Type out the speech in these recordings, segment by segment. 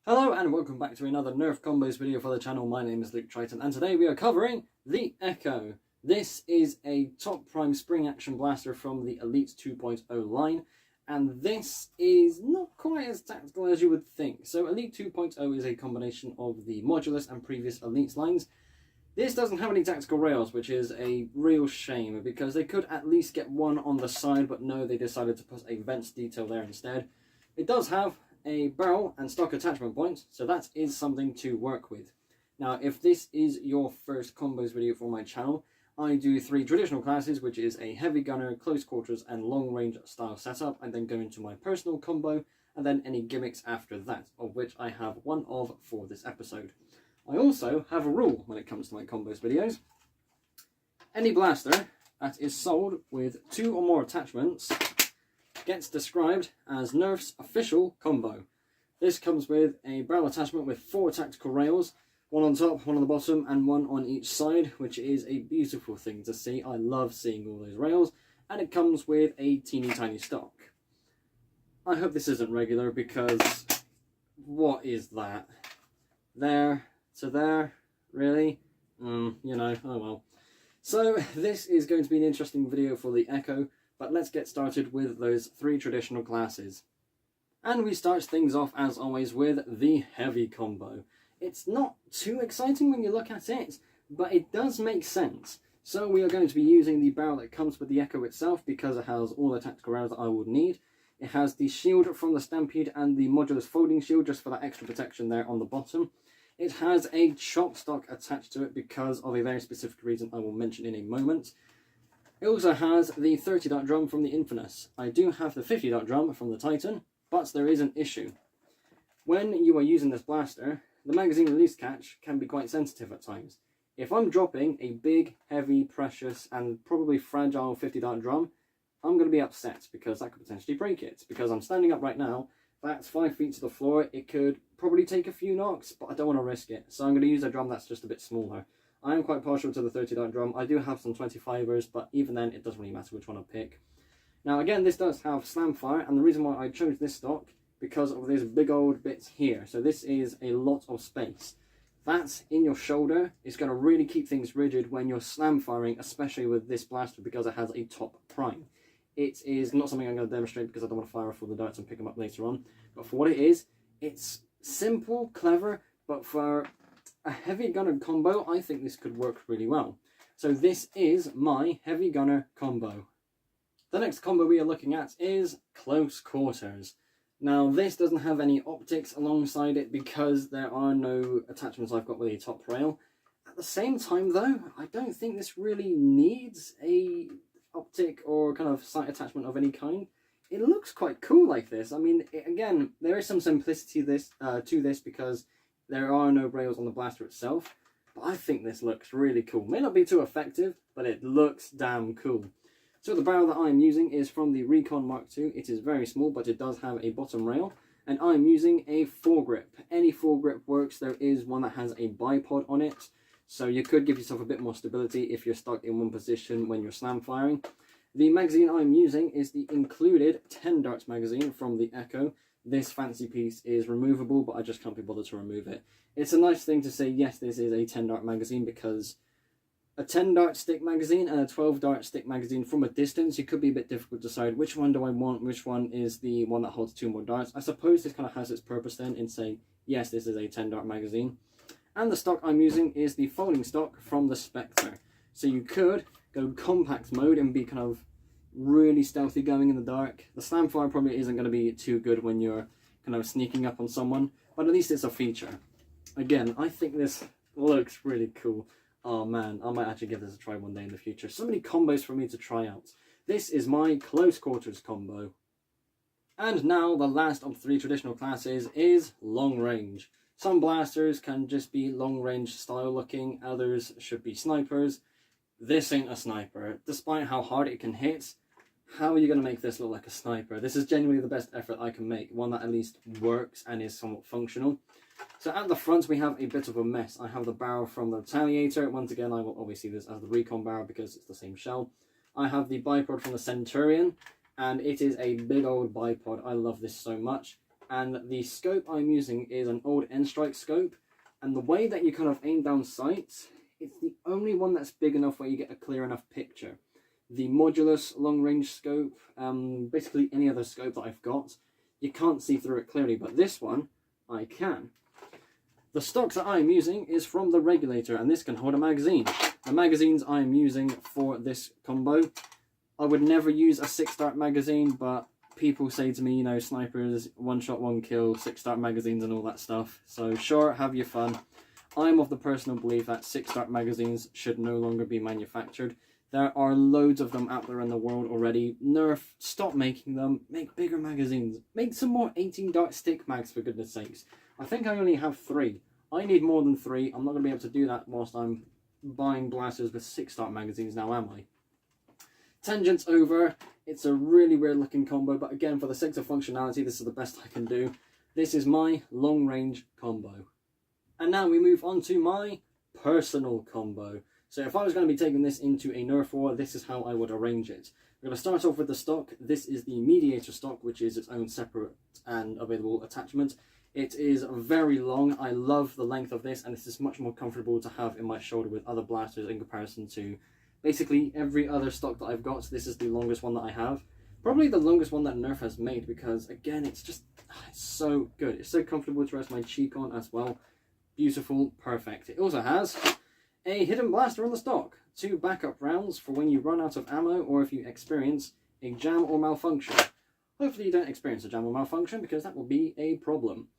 Hello and welcome back to another Nerf combos video for the channel. My name is Luke Triton and today we are covering the Echo. This is a top prime spring action blaster from the Elite 2.0 line, and this is not quite as tactical as you would think. So Elite 2.0 is a combination of the Modulus and previous Elites lines. This doesn't have any tactical rails, which is a real shame because they could at least get one on the side, but no, they decided to put a vents detail there instead. It does have a barrel and stock attachment points, so that is something to work with. Now, if this is your first combos video for my channel, I do 3 traditional classes, which is a heavy gunner, close quarters and long range style setup, and then go into my personal combo and then any gimmicks after that, of which I have one of for this episode. I also have a rule when it comes to my combos videos. Any blaster that is sold with 2 or more attachments gets described as Nerf's official combo. This comes with a barrel attachment with 4 tactical rails, one on top, one on the bottom, and one on each side, which is a beautiful thing to see. I love seeing all those rails, and it comes with a teeny tiny stock. I hope this isn't regular because what is that? There to there, really? You know, oh well. So this is going to be an interesting video for the Echo, but let's get started with those 3 traditional classes. And we start things off as always with the heavy combo. It's not too exciting when you look at it, but it does make sense. So we are going to be using the barrel that comes with the Echo itself because it has all the tactical rails that I would need. It has the shield from the Stampede and the Modulus folding shield just for that extra protection there on the bottom. It has a chop stock attached to it because of a very specific reason I will mention in a moment. It also has the 30 dot drum from the Infamous. I do have the 50 dot drum from the Titan, but there is an issue. When you are using this blaster, the magazine release catch can be quite sensitive at times. If I'm dropping a big, heavy, precious, and probably fragile 50 dot drum, I'm going to be upset because that could potentially break it. Because I'm standing up right now, that's 5 feet to the floor. It could probably take a few knocks, but I don't want to risk it. So I'm going to use a drum that's just a bit smaller. I am quite partial to the 30 dot drum. I do have some 25ers, but even then it doesn't really matter which one I pick. Now again, this does have slam fire, and the reason why I chose this stock because of these big old bits here. So this is a lot of space. That in your shoulder is going to really keep things rigid when you're slam firing, especially with this blaster because it has a top prime. It is not something I'm going to demonstrate because I don't want to fire off all the darts and pick them up later on. But for what it is, it's simple, clever, but for a heavy gunner combo, I think this could work really well. So this is my heavy gunner combo. The next combo we are looking at is close quarters. Now this doesn't have any optics alongside it because there are no attachments I've got with a top rail. At the same time though, I don't think this really needs a optic or kind of sight attachment of any kind. It looks quite cool like this. I mean, again, there is some simplicity to this because there are no rails on the blaster itself, but I think this looks really cool. May not be too effective, but it looks damn cool. So the barrel that I'm using is from the Recon Mark II. It is very small, but it does have a bottom rail, and I'm using a foregrip. Any foregrip works. There is one that has a bipod on it, so you could give yourself a bit more stability if you're stuck in one position when you're slam firing. The magazine I'm using is the included 10 darts magazine from the Echo. This fancy piece is removable, but I just can't be bothered to remove it. It's a nice thing to say, yes, this is a 10 dart magazine, because a 10 dart stick magazine and a 12 dart stick magazine from a distance, you could be a bit difficult to decide which one do I want, which one is the one that holds 2 more darts. I suppose this kind of has its purpose then in saying, yes, this is a 10 dart magazine. And the stock I'm using is the folding stock from the Spectre. So you could go compact mode and be kind of really stealthy going in the dark. The slam fire probably isn't going to be too good when you're kind of sneaking up on someone, but at least it's a feature. Again, I think this looks really cool. Oh man, I might actually give this a try one day in the future. So many combos for me to try out. This is my close quarters combo. And now the last of 3 traditional classes is long range. Some blasters can just be long range style looking, others should be snipers. This ain't a sniper. Despite how hard it can hit, how are you going to make this look like a sniper? This is genuinely the best effort I can make, one that at least works and is somewhat functional. So at the front we have a bit of a mess. I have the barrel from the Retaliator. Once again, I will always see this as the Recon barrel because it's the same shell. I have the bipod from the Centurion, and it is a big old bipod. I love this so much. and the scope I'm using is an old N-Strike scope, and the way that you kind of aim down sights, it's the only one that's big enough where you get a clear enough picture. The Modulus long-range scope, basically any other scope that I've got, you can't see through it clearly, but this one, I can. The stock that I'm using is from the Regulator, and this can hold a magazine. The magazines I'm using for this combo, I would never use a 6-dart magazine, but people say to me, you know, snipers, 1 shot, 1 kill, 6-dart magazines and all that stuff. So sure, have your fun. I'm of the personal belief that 6-dart magazines should no longer be manufactured. There are loads of them out there in the world already. Nerf, stop making them. Make bigger magazines. Make some more 18-dart stick mags, for goodness sakes. I think I only have 3. I need more than 3. I'm not going to be able to do that whilst I'm buying blasters with 6-dart magazines now, am I? Tangents over. It's a really weird looking combo, but again, for the sake of functionality, this is the best I can do. This is my long-range combo. And now we move on to my personal combo. So if I was going to be taking this into a Nerf war, this is how I would arrange it. We're going to start off with the stock. This is the Mediator stock, which is its own separate and available attachment. It is very long. I love the length of this, and this is much more comfortable to have in my shoulder with other blasters in comparison to basically every other stock that I've got. So this is the longest one that I have. Probably the longest one that Nerf has made, because again, it's so good. It's so comfortable to rest my cheek on as well. Beautiful, perfect. It also has a hidden blaster on the stock, 2 backup rounds for when you run out of ammo or if you experience a jam or malfunction. Hopefully you don't experience a jam or malfunction, because that will be a problem.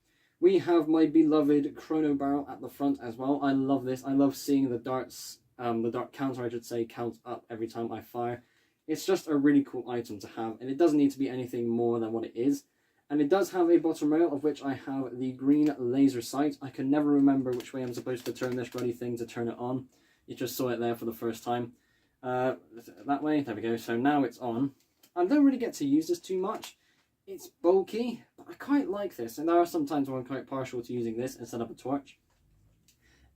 We have my beloved chrono barrel at the front as well. I love this. I love seeing the darts, the dart counter I should say, count up every time I fire. It's just a really cool item to have, and it doesn't need to be anything more than what it is. And it does have a bottom rail, of which I have the green laser sight. I can never remember which way I'm supposed to turn this bloody thing to turn it on. You just saw it there for the first time. That way, there we go. So now it's on. I don't really get to use this too much. It's bulky, but I quite like this. And there are some times when I'm quite partial to using this instead of a torch.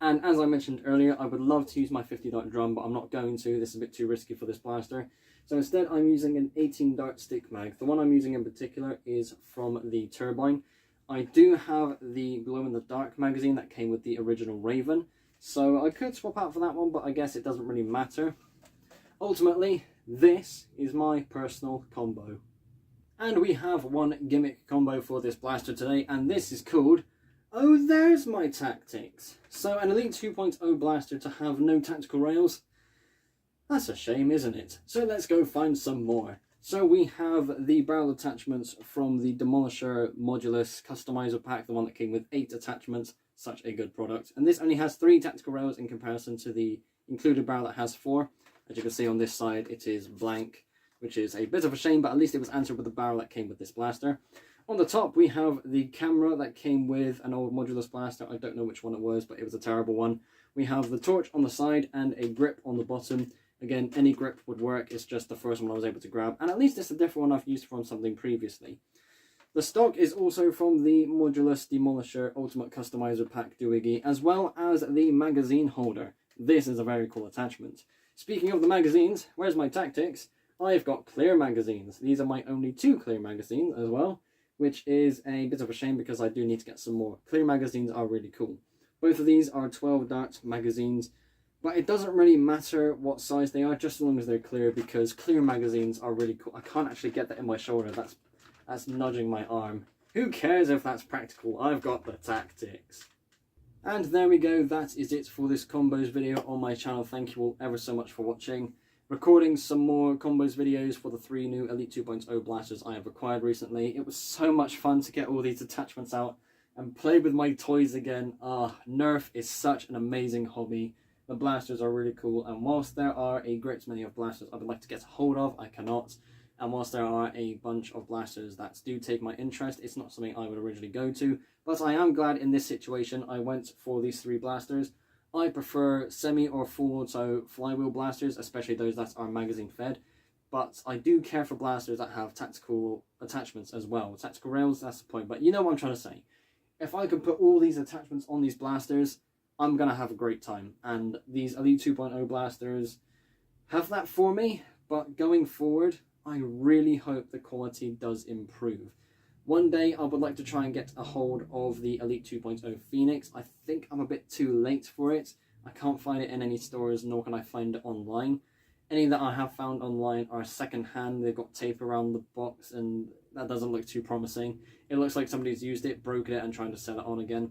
And as I mentioned earlier, I would love to use my 50-dart drum, but I'm not going to. This is a bit too risky for this blaster. So instead, I'm using an 18-dart stick mag. The one I'm using in particular is from the Turbine. I do have the glow-in-the-dark magazine that came with the original Raven, so I could swap out for that one, but I guess it doesn't really matter. Ultimately, this is my personal combo. And we have one gimmick combo for this blaster today, and this is called Oh There's My Tactics. So an Elite 2.0 blaster to have no tactical rails? That's a shame, isn't it? So let's go find some more. So we have the barrel attachments from the Demolisher Modulus Customizer Pack, the one that came with 8 attachments. Such a good product. And this only has 3 tactical rails in comparison to the included barrel that has 4. As you can see on this side, it is blank, which is a bit of a shame, but at least it was answered with the barrel that came with this blaster. On the top, we have the camera that came with an old Modulus blaster. I don't know which one it was, but it was a terrible one. We have the torch on the side and a grip on the bottom. Again, any grip would work, it's just the first one I was able to grab, and at least it's a different one I've used from something previously. The stock is also from the Modulus Demolisher Ultimate Customizer Pack Doohickey, as well as the magazine holder. This is a very cool attachment. Speaking of the magazines, where's my tactics? I've got clear magazines. These are my only 2 clear magazines as well, which is a bit of a shame because I do need to get some more. Clear magazines are really cool. Both of these are 12-dart magazines. But it doesn't really matter what size they are, just as long as they're clear, because clear magazines are really cool. I can't actually get that in my shoulder. That's nudging my arm. Who cares if that's practical? I've got the tactics. And there we go. That is it for this combos video on my channel. Thank you all ever so much for watching. Recording some more combos videos for the 3 new Elite 2.0 blasters I have acquired recently. It was so much fun to get all these attachments out and play with my toys again. Nerf is such an amazing hobby. The blasters are really cool, and whilst there are a great many of blasters I would like to get a hold of, I cannot. And whilst there are a bunch of blasters that do take my interest, it's not something I would originally go to. But I am glad in this situation I went for these 3 blasters. I prefer semi or full auto flywheel blasters, especially those that are magazine fed. But I do care for blasters that have tactical attachments as well. Tactical rails, that's the point. But you know what I'm trying to say. If I could put all these attachments on these blasters, I'm going to have a great time. And these Elite 2.0 blasters have that for me. But going forward, I really hope the quality does improve. One day I would like to try and get a hold of the Elite 2.0 Phoenix. I think I'm a bit too late for it. I can't find it in any stores, nor can I find it online. Any that I have found online are second hand. They've got tape around the box and that doesn't look too promising. It looks like somebody's used it, broken it and trying to sell it on again.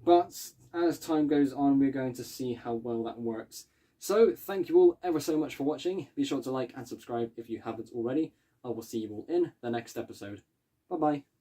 But as time goes on, we're going to see how well that works. So thank you all ever so much for watching. Be sure to like and subscribe if you haven't already. I will see you all in the next episode. Bye bye.